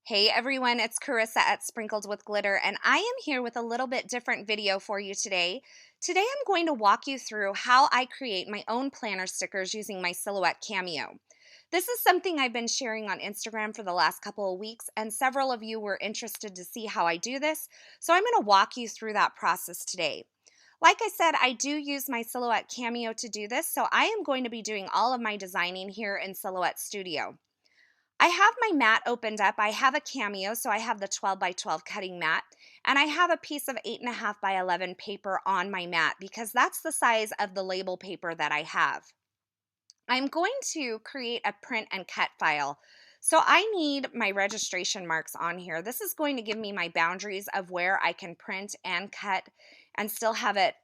Hey everyone, it's Carissa at Sprinkled with Glitter, and I am here with a little bit different video for you today. Today I'm going to walk you through how I create my own planner stickers using my Silhouette Cameo. This is something I've been sharing on Instagram for the last couple of weeks, and several of you were interested to see how I do this, so I'm going to walk you through that process today. Like I said, I do use my Silhouette Cameo to do this, so I am going to be doing all of my designing here in Silhouette Studio. I have my mat opened up. I have a Cameo, so I have the 12 by 12 cutting mat, and I have a piece of 8.5 by 11 paper on my mat because that's the size of the label paper that I have. I'm going to create a print and cut file. So I need my registration marks on here. This is going to give me my boundaries of where I can print and cut and still have it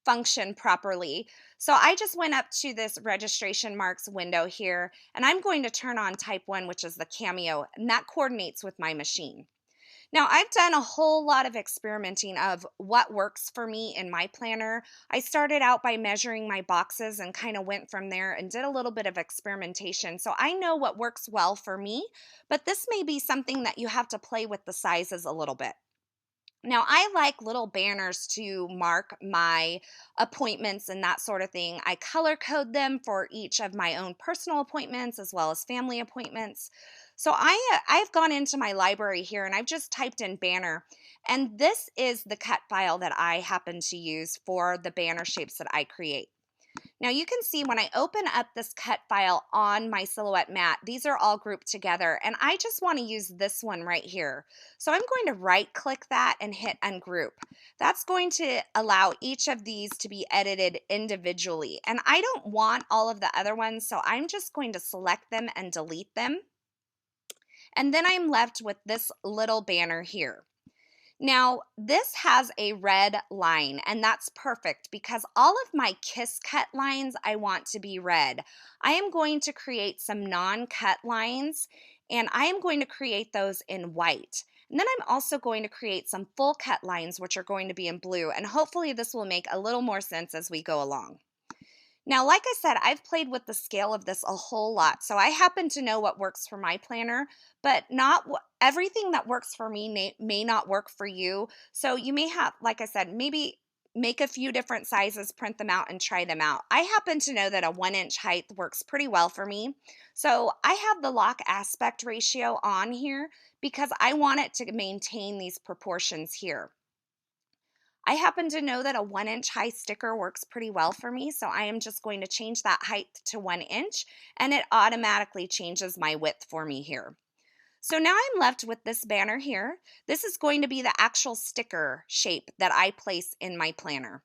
function properly. So I just went up to this registration marks window here, and I'm going to turn on type 1, which is the Cameo, and that coordinates with my machine. Now, I've done a whole lot of experimenting of what works for me in my planner. I started out by measuring my boxes and kind of went from there and did a little bit of experimentation. So I know what works well for me, but this may be something that you have to play with the sizes a little bit. Now, I like little banners to mark my appointments and that sort of thing. I color code them for each of my own personal appointments as well as family appointments. So I've gone into my library here and I've just typed in banner, and this is the cut file that I happen to use for the banner shapes that I create. Now you can see when I open up this cut file on my Silhouette mat, these are all grouped together, and I just want to use this one right here. So I'm going to right click that and hit ungroup. That's going to allow each of these to be edited individually, and I don't want all of the other ones, so I'm just going to select them and delete them. And then I'm left with this little banner here. Now, this has a red line, and that's perfect because all of my kiss cut lines I want to be red. I am going to create some non-cut lines, and I am going to create those in white. And then I'm also going to create some full cut lines, which are going to be in blue, and hopefully this will make a little more sense as we go along. Now, like I said, I've played with the scale of this a whole lot, so I happen to know what works for my planner, but not everything that works for me may not work for you. So you may have, like I said, maybe make a few different sizes, print them out, and try them out. I happen to know that a 1-inch height works pretty well for me. So I have the lock aspect ratio on here because I want it to maintain these proportions here. I happen to know that a 1-inch high sticker works pretty well for me, so I am just going to change that height to 1 inch, and it automatically changes my width for me here. So now I'm left with this banner here. This is going to be the actual sticker shape that I place in my planner.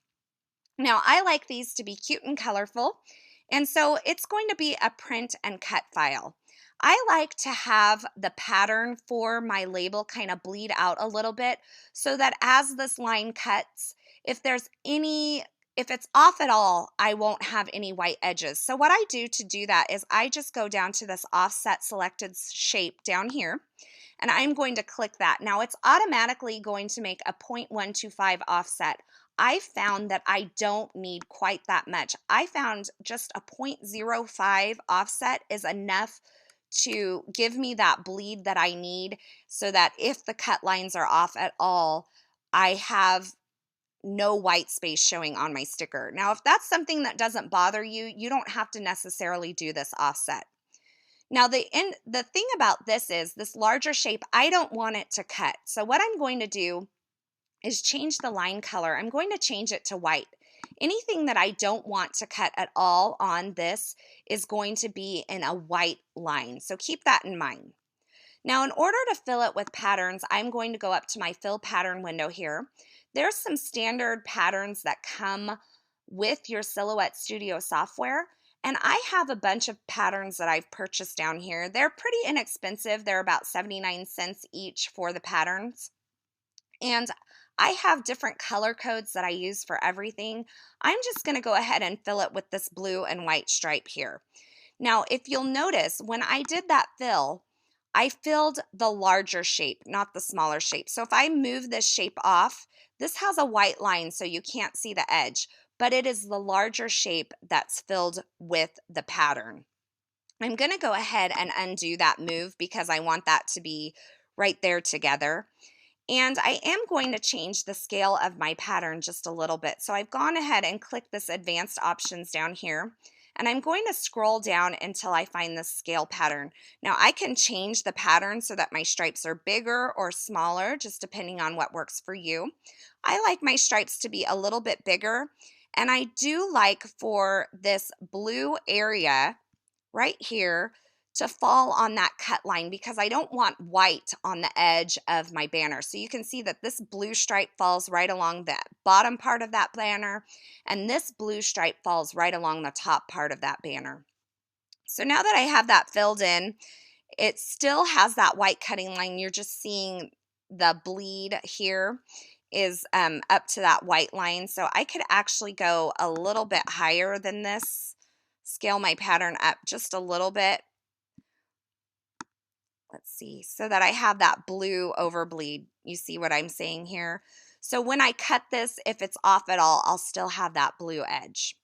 Now I like these to be cute and colorful, and so it's going to be a print and cut file. I like to have the pattern for my label kind of bleed out a little bit so that as this line cuts, if it's off at all, I won't have any white edges. So what I do that is I just go down to this offset selected shape down here, and I'm going to click that. Now it's automatically going to make a 0.125 offset. I found that I don't need quite that much. I found just a 0.05 offset is enough to give me that bleed that I need so that if the cut lines are off at all, I have no white space showing on my sticker. Now, if that's something that doesn't bother you, you don't have to necessarily do this offset. Now, the thing about this is this larger shape, I don't want it to cut. So what I'm going to do is change the line color. I'm going to change it to white. Anything that I don't want to cut at all on this is going to be in a white line. So keep that in mind. Now, in order to fill it with patterns, I'm going to go up to my fill pattern window here. There's some standard patterns that come with your Silhouette Studio software. And I have a bunch of patterns that I've purchased down here. They're pretty inexpensive. They're about 79 cents each for the patterns. And I have different color codes that I use for everything. I'm just going to go ahead and fill it with this blue and white stripe here. Now, if you'll notice, when I did that fill, I filled the larger shape, not the smaller shape. So if I move this shape off, this has a white line so you can't see the edge, but it is the larger shape that's filled with the pattern. I'm going to go ahead and undo that move because I want that to be right there together. And I am going to change the scale of my pattern just a little bit. So I've gone ahead and clicked this advanced options down here. And I'm going to scroll down until I find this scale pattern. Now I can change the pattern so that my stripes are bigger or smaller, just depending on what works for you. I like my stripes to be a little bit bigger. And I do like for this blue area right here to fall on that cut line because I don't want white on the edge of my banner. So you can see that this blue stripe falls right along the bottom part of that banner, and this blue stripe falls right along the top part of that banner. So now that I have that filled in, it still has that white cutting line. You're just seeing the bleed here is up to that white line. So I could actually go a little bit higher than this, scale my pattern up just a little bit. Let's see, so that I have that blue overbleed. You see what I'm saying here? So when I cut this, if it's off at all, I'll still have that blue edge.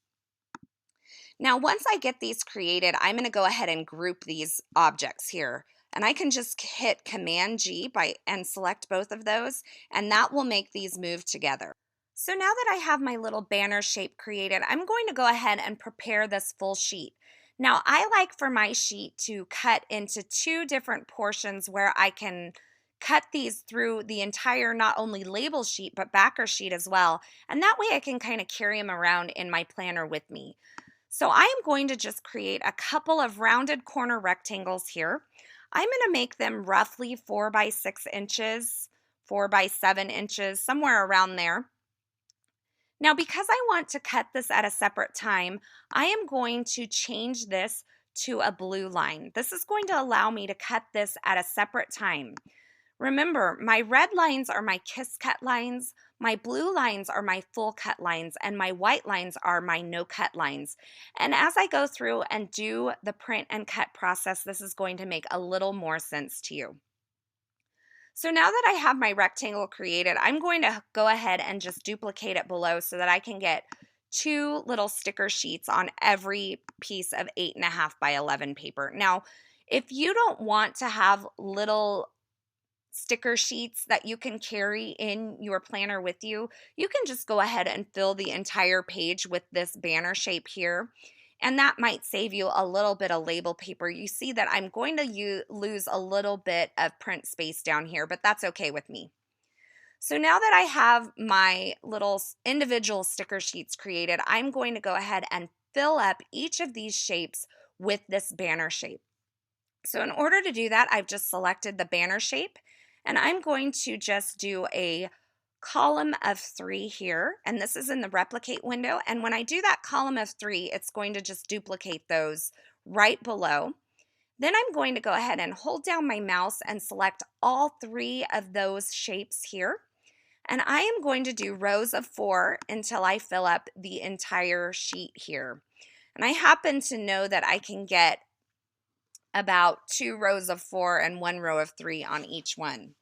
Now, once I get these created, I'm going to go ahead and group these objects here. And I can just hit Command G and select both of those, and that will make these move together. So now that I have my little banner shape created, I'm going to go ahead and prepare this full sheet. Now, I like for my sheet to cut into two different portions where I can cut these through the entire not only label sheet but backer sheet as well. And that way I can kind of carry them around in my planner with me. So I am going to just create a couple of rounded corner rectangles here. I'm going to make them roughly 4 by 6 inches, 4 by 7 inches, somewhere around there. Now, because I want to cut this at a separate time, I am going to change this to a blue line. This is going to allow me to cut this at a separate time. Remember, my red lines are my kiss cut lines, my blue lines are my full cut lines, and my white lines are my no cut lines. And as I go through and do the print and cut process, this is going to make a little more sense to you. So now that I have my rectangle created, I'm going to go ahead and just duplicate it below so that I can get 2 little sticker sheets on every piece of 8.5 by 11 paper. Now, if you don't want to have little sticker sheets that you can carry in your planner with you, you can just go ahead and fill the entire page with this banner shape here. And that might save you a little bit of label paper. You see that I'm going to lose a little bit of print space down here, but that's okay with me. So now that I have my little individual sticker sheets created, I'm going to go ahead and fill up each of these shapes with this banner shape. So in order to do that, I've just selected the banner shape, and I'm going to just do a column of 3 here, and this is in the replicate window. And when I do that column of 3, it's going to just duplicate those right below. Then I'm going to go ahead and hold down my mouse and select all 3 of those shapes here. And I am going to do rows of 4 until I fill up the entire sheet here. And I happen to know that I can get about 2 rows of 4 and 1 row of 3 on each one.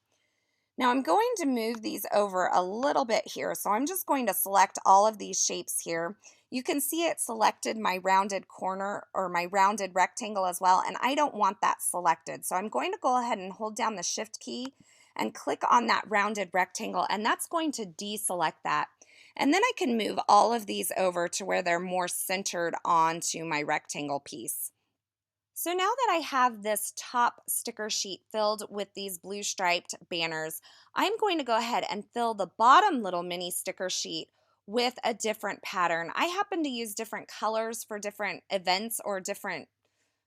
Now I'm going to move these over a little bit here, so I'm just going to select all of these shapes here. You can see it selected my rounded corner or my rounded rectangle as well, and I don't want that selected. So I'm going to go ahead and hold down the Shift key and click on that rounded rectangle, and that's going to deselect that. And then I can move all of these over to where they're more centered onto my rectangle piece. So now that I have this top sticker sheet filled with these blue striped banners, I'm going to go ahead and fill the bottom little mini sticker sheet with a different pattern. I happen to use different colors for different events or different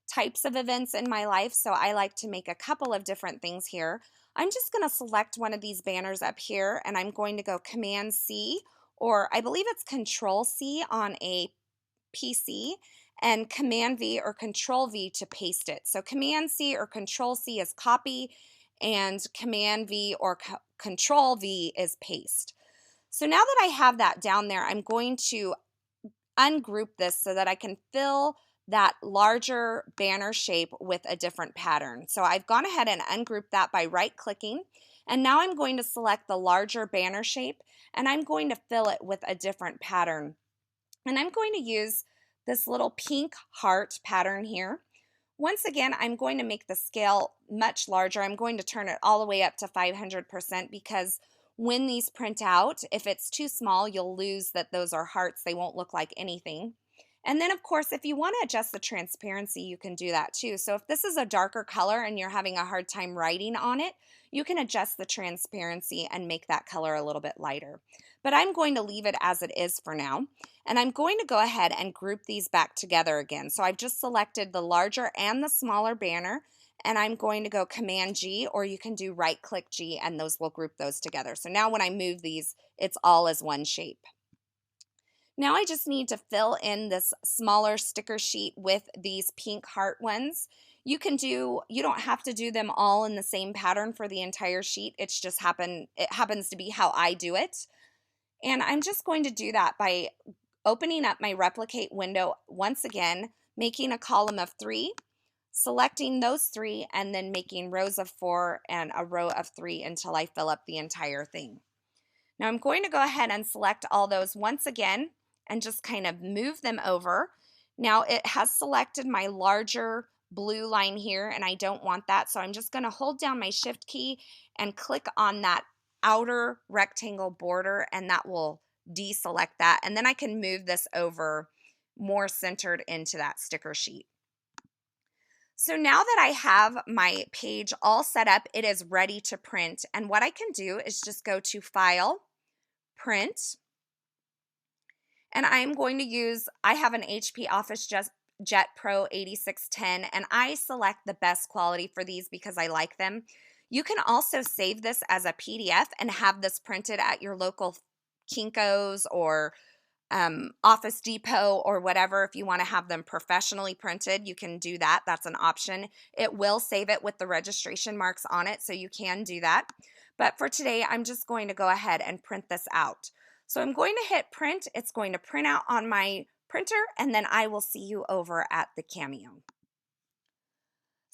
types of events in my life, so I like to make a couple of different things here. I'm just going to select one of these banners up here, and I'm going to go Command C, or I believe it's Control C on a PC, and Command V or Control V to paste it. So Command C or Control C is copy, and Command V or Control V is paste. So now that I have that down there, I'm going to ungroup this so that I can fill that larger banner shape with a different pattern. So I've gone ahead and ungrouped that by right-clicking, and now I'm going to select the larger banner shape, and I'm going to fill it with a different pattern. And I'm going to use this little pink heart pattern here, Once again, I'm going to make the scale much larger. I'm going to turn it all the way up to 500% because when these print out, if it's too small, you'll lose that those are hearts. They won't look like anything. And then, of course, if you want to adjust the transparency, you can do that too. So if this is a darker color and you're having a hard time writing on it, you can adjust the transparency and make that color a little bit lighter. But I'm going to leave it as it is for now. And I'm going to go ahead and group these back together again. So I've just selected the larger and the smaller banner, and I'm going to go Command G, or you can do right click G and those will group those together. So now when I move these, it's all as one shape. Now I just need to fill in this smaller sticker sheet with these pink heart ones. You don't have to do them all in the same pattern for the entire sheet. It happens to be how I do it. And I'm just going to do that by opening up my replicate window once again, making a column of 3, selecting those 3, and then making rows of 4 and a row of 3 until I fill up the entire thing. Now I'm going to go ahead and select all those once again and just kind of move them over. Now it has selected my larger blue line here and I don't want that, so I'm just going to hold down my shift key and click on that outer rectangle border, and that will deselect that, and then I can move this over more centered into that sticker sheet. So now that I have my page all set up, it is ready to print, and what I can do is just go to File, Print, and I'm going to I have an HP Office Jet Pro 8610, and I select the best quality for these because I like them. You can also save this as a PDF and have this printed at your local Kinko's or Office Depot or whatever. If you want to have them professionally printed, you can do that. That's an option. It will save it with the registration marks on it, so you can do that. But for today, I'm just going to go ahead and print this out. So I'm going to hit print. It's going to print out on my printer, and then I will see you over at the Cameo.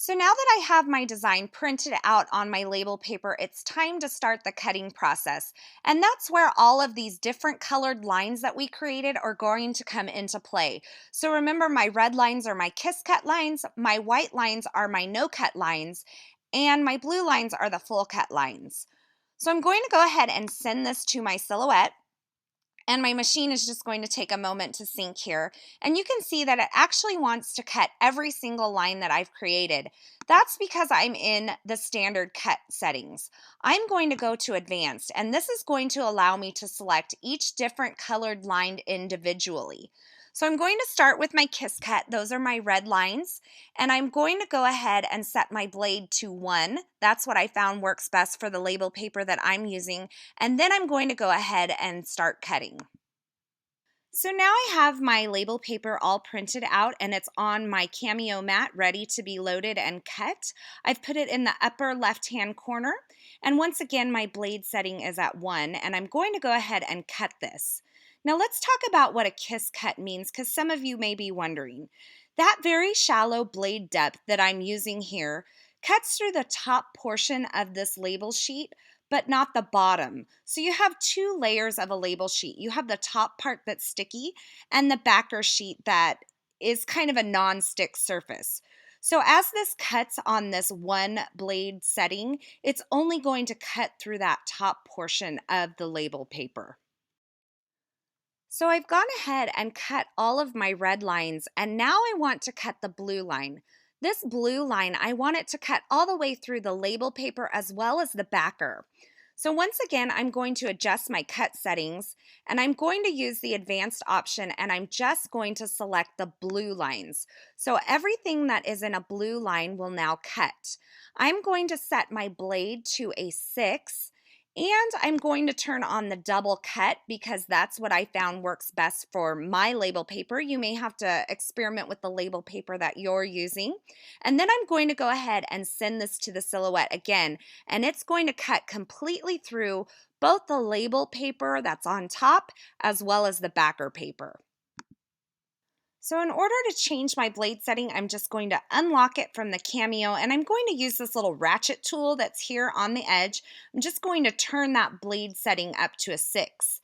So now that I have my design printed out on my label paper, it's time to start the cutting process. And that's where all of these different colored lines that we created are going to come into play. So remember, my red lines are my kiss cut lines, my white lines are my no cut lines, and my blue lines are the full cut lines. So I'm going to go ahead and send this to my silhouette. And my machine is just going to take a moment to sync here. And you can see that it actually wants to cut every single line that I've created. That's because I'm in the standard cut settings. I'm going to go to advanced, and this is going to allow me to select each different colored line individually. So I'm going to start with my kiss cut. Those are my red lines. And I'm going to go ahead and set my blade to 1. That's what I found works best for the label paper that I'm using. And then I'm going to go ahead and start cutting. So now I have my label paper all printed out and it's on my Cameo mat ready to be loaded and cut. I've put it in the upper left-hand corner. And once again, my blade setting is at 1, and I'm going to go ahead and cut this. Now let's talk about what a kiss cut means, because some of you may be wondering. That very shallow blade depth that I'm using here cuts through the top portion of this label sheet, but not the bottom. So you have 2 layers of a label sheet. You have the top part that's sticky and the backer sheet that is kind of a non-stick surface. So as this cuts on this one blade setting, it's only going to cut through that top portion of the label paper. So I've gone ahead and cut all of my red lines, and now I want to cut the blue line. This blue line, I want it to cut all the way through the label paper as well as the backer. So once again, I'm going to adjust my cut settings, and I'm going to use the advanced option, and I'm just going to select the blue lines. So everything that is in a blue line will now cut. I'm going to set my blade to a 6, and I'm going to turn on the double cut because that's what I found works best for my label paper. You may have to experiment with the label paper that you're using. And then I'm going to go ahead and send this to the silhouette again, and it's going to cut completely through both the label paper that's on top as well as the backer paper. So in order to change my blade setting, I'm just going to unlock it from the Cameo, and I'm going to use this little ratchet tool that's here on the edge. I'm just going to turn that blade setting up to a 6.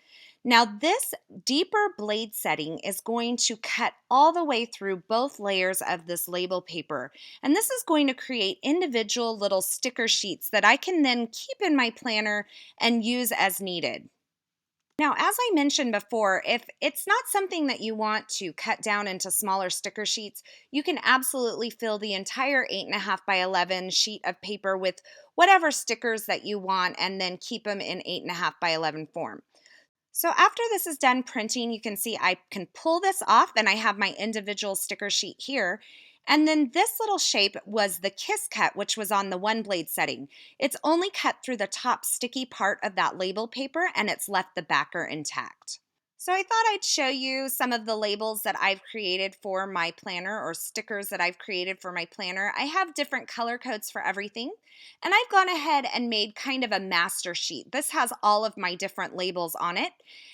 Now this deeper blade setting is going to cut all the way through both layers of this label paper. And this is going to create individual little sticker sheets that I can then keep in my planner and use as needed. Now, as I mentioned before, if it's not something that you want to cut down into smaller sticker sheets, you can absolutely fill the entire 8.5 by 11 sheet of paper with whatever stickers that you want and then keep them in 8.5 by 11 form. So after this is done printing, you can see I can pull this off and I have my individual sticker sheet here. And then this little shape was the kiss cut, which was on the one blade setting. It's only cut through the top sticky part of that label paper and it's left the backer intact. So I thought I'd show you some of the labels that I've created for my planner, or stickers that I've created for my planner. I have different color codes for everything, and I've gone ahead and made kind of a master sheet. This has all of my different labels on it,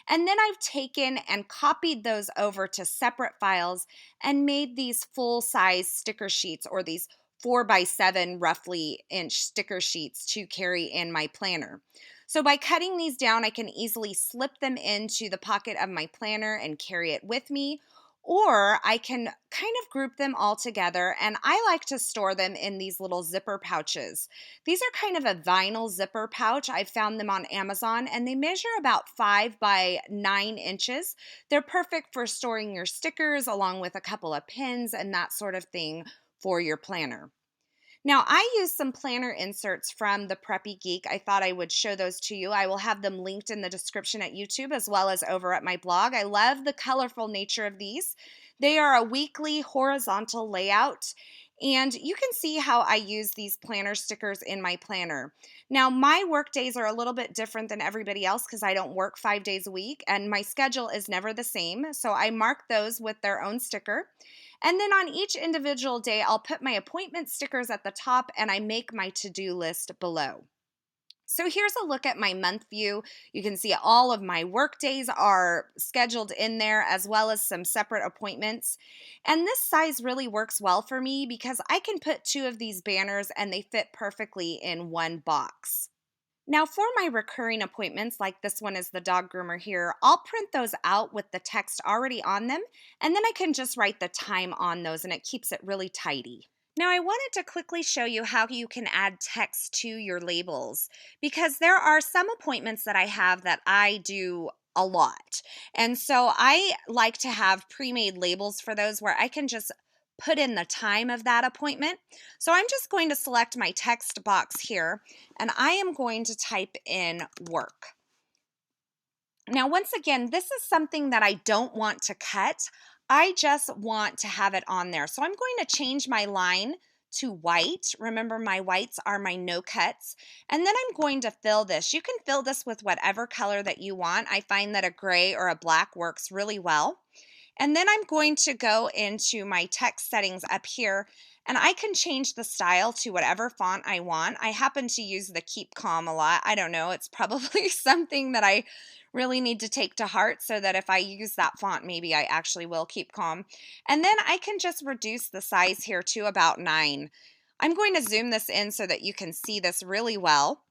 and then I've taken and copied those over to separate files and made these full-size sticker sheets, or these 4 by 7 roughly inch sticker sheets to carry in my planner. So by cutting these down, I can easily slip them into the pocket of my planner and carry it with me, or I can kind of group them all together, and I like to store them in these little zipper pouches. These are kind of a vinyl zipper pouch. I found them on Amazon, and they measure about 5 by 9 inches. They're perfect for storing your stickers along with a couple of pins and that sort of thing for your planner. Now, I use some planner inserts from the Preppy Geek. I thought I would show those to you. I will have them linked in the description at YouTube as well as over at my blog. I love the colorful nature of these. They are a weekly horizontal layout, and you can see how I use these planner stickers in my planner. Now, my work days are a little bit different than everybody else because I don't work 5 days a week, and my schedule is never the same. So I mark those with their own sticker. And then on each individual day, I'll put my appointment stickers at the top and I make my to-do list below. So here's a look at my month view. You can see all of my work days are scheduled in there, as well as some separate appointments. And this size really works well for me because I can put 2 of these banners and they fit perfectly in one box. Now for my recurring appointments, like this one is the dog groomer here, I'll print those out with the text already on them, and then I can just write the time on those and it keeps it really tidy. Now I wanted to quickly show you how you can add text to your labels, because there are some appointments that I have that I do a lot. And so I like to have pre-made labels for those where I can just put in the time of that appointment. So I'm just going to select my text box here and I am going to type in work. Now, once again, this is something that I don't want to cut. I just want to have it on there. So I'm going to change my line to white. Remember, my whites are my no cuts. And then I'm going to fill this. You can fill this with whatever color that you want. I find that a gray or a black works really well. And then I'm going to go into my text settings up here, and I can change the style to whatever font I want. I happen to use the Keep Calm a lot. I don't know, it's probably something that I really need to take to heart so that if I use that font, maybe I actually will keep calm. And then I can just reduce the size here to about 9. I'm going to zoom this in so that you can see this really well.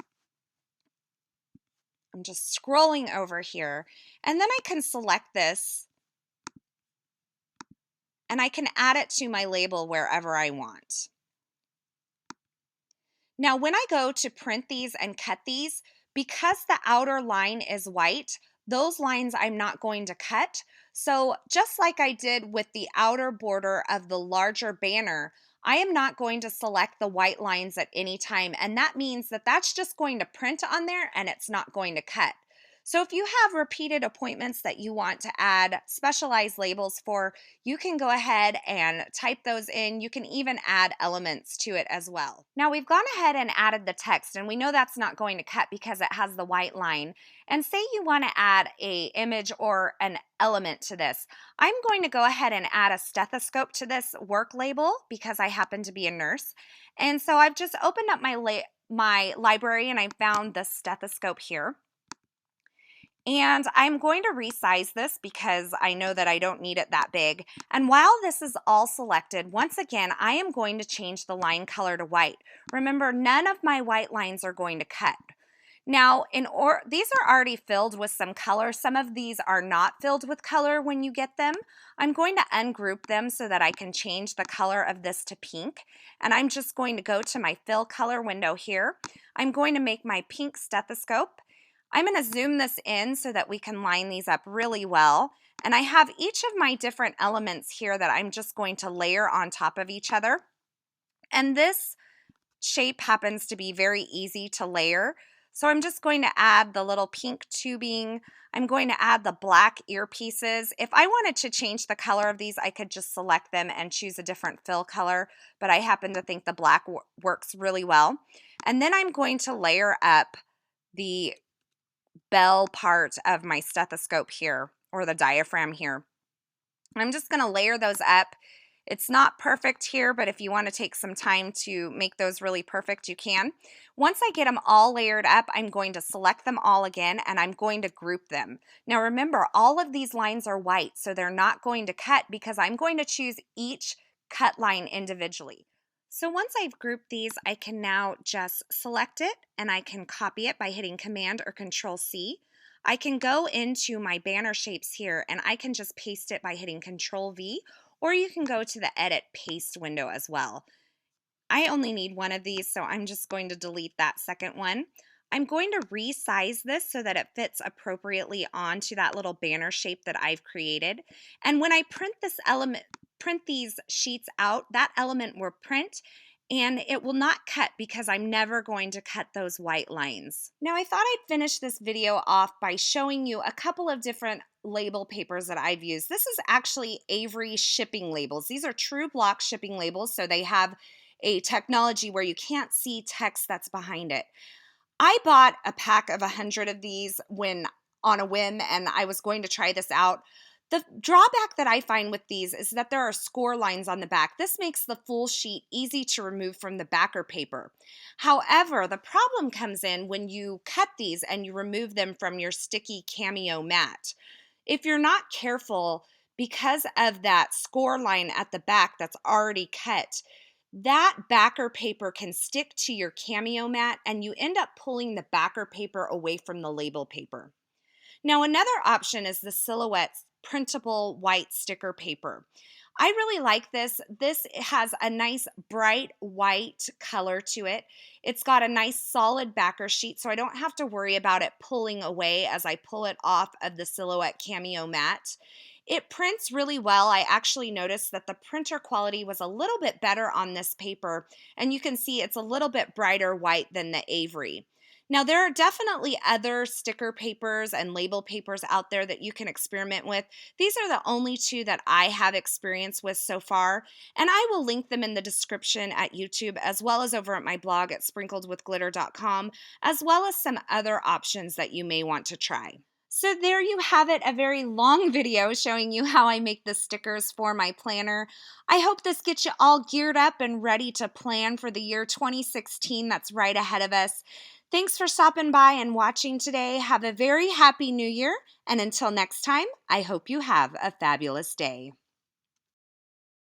I'm just scrolling over here, and then I can select this and I can add it to my label wherever I want. Now, when I go to print these and cut these, because the outer line is white, those lines I'm not going to cut. So just like I did with the outer border of the larger banner, I am not going to select the white lines at any time, and that means that that's just going to print on there and it's not going to cut. So if you have repeated appointments that you want to add specialized labels for, you can go ahead and type those in. You can even add elements to it as well. Now we've gone ahead and added the text, and we know that's not going to cut because it has the white line. And say you want to add an image or an element to this. I'm going to go ahead and add a stethoscope to this work label because I happen to be a nurse. And so I've just opened up my library and I found the stethoscope here. And I'm going to resize this because I know that I don't need it that big. And while this is all selected, once again, I am going to change the line color to white. Remember, none of my white lines are going to cut. Now, these are already filled with some color. Some of these are not filled with color when you get them. I'm going to ungroup them so that I can change the color of this to pink. And I'm just going to go to my fill color window here. I'm going to make my pink stethoscope. I'm going to zoom this in so that we can line these up really well. And I have each of my different elements here that I'm just going to layer on top of each other. And this shape happens to be very easy to layer. So I'm just going to add the little pink tubing. I'm going to add the black earpieces. If I wanted to change the color of these, I could just select them and choose a different fill color, but I happen to think the black works really well. And then I'm going to layer up the bell part of my stethoscope here, or the diaphragm here. I'm just going to layer those up. It's not perfect here, but if you want to take some time to make those really perfect, you can. Once I get them all layered up, I'm going to select them all again, and I'm going to group them. Now remember, all of these lines are white, so they're not going to cut because I'm going to choose each cut line individually. So once I've grouped these, I can now just select it, and I can copy it by hitting Command or Control C. I can go into my banner shapes here, and I can just paste it by hitting Control V, or you can go to the Edit Paste window as well. I only need one of these, so I'm just going to delete that second one. I'm going to resize this so that it fits appropriately onto that little banner shape that I've created. And when I print these sheets out, that element will print and it will not cut because I'm never going to cut those white lines. Now I thought I'd finish this video off by showing you a couple of different label papers that I've used. This is actually Avery shipping labels. These are true block shipping labels, so they have a technology where you can't see text that's behind it. I bought a pack of 100 of these on a whim, and I was going to try this out. The drawback that I find with these is that there are score lines on the back. This makes the full sheet easy to remove from the backer paper. However, the problem comes in when you cut these and you remove them from your sticky Cameo mat. If you're not careful, because of that score line at the back that's already cut, that backer paper can stick to your Cameo mat and you end up pulling the backer paper away from the label paper. Now, another option is the Silhouette printable white sticker paper. I really like this. This has a nice bright white color to it. It's got a nice solid backer sheet, so I don't have to worry about it pulling away as I pull it off of the Silhouette Cameo mat. It prints really well. I actually noticed that the printer quality was a little bit better on this paper, and you can see it's a little bit brighter white than the Avery. Now, there are definitely other sticker papers and label papers out there that you can experiment with. These are the only two that I have experience with so far, and I will link them in the description at YouTube as well as over at my blog at sprinkledwithglitter.com, as well as some other options that you may want to try. So there you have it, a very long video showing you how I make the stickers for my planner. I hope this gets you all geared up and ready to plan for the year 2016 that's right ahead of us. Thanks for stopping by and watching today. Have a very happy new year, and until next time, I hope you have a fabulous day.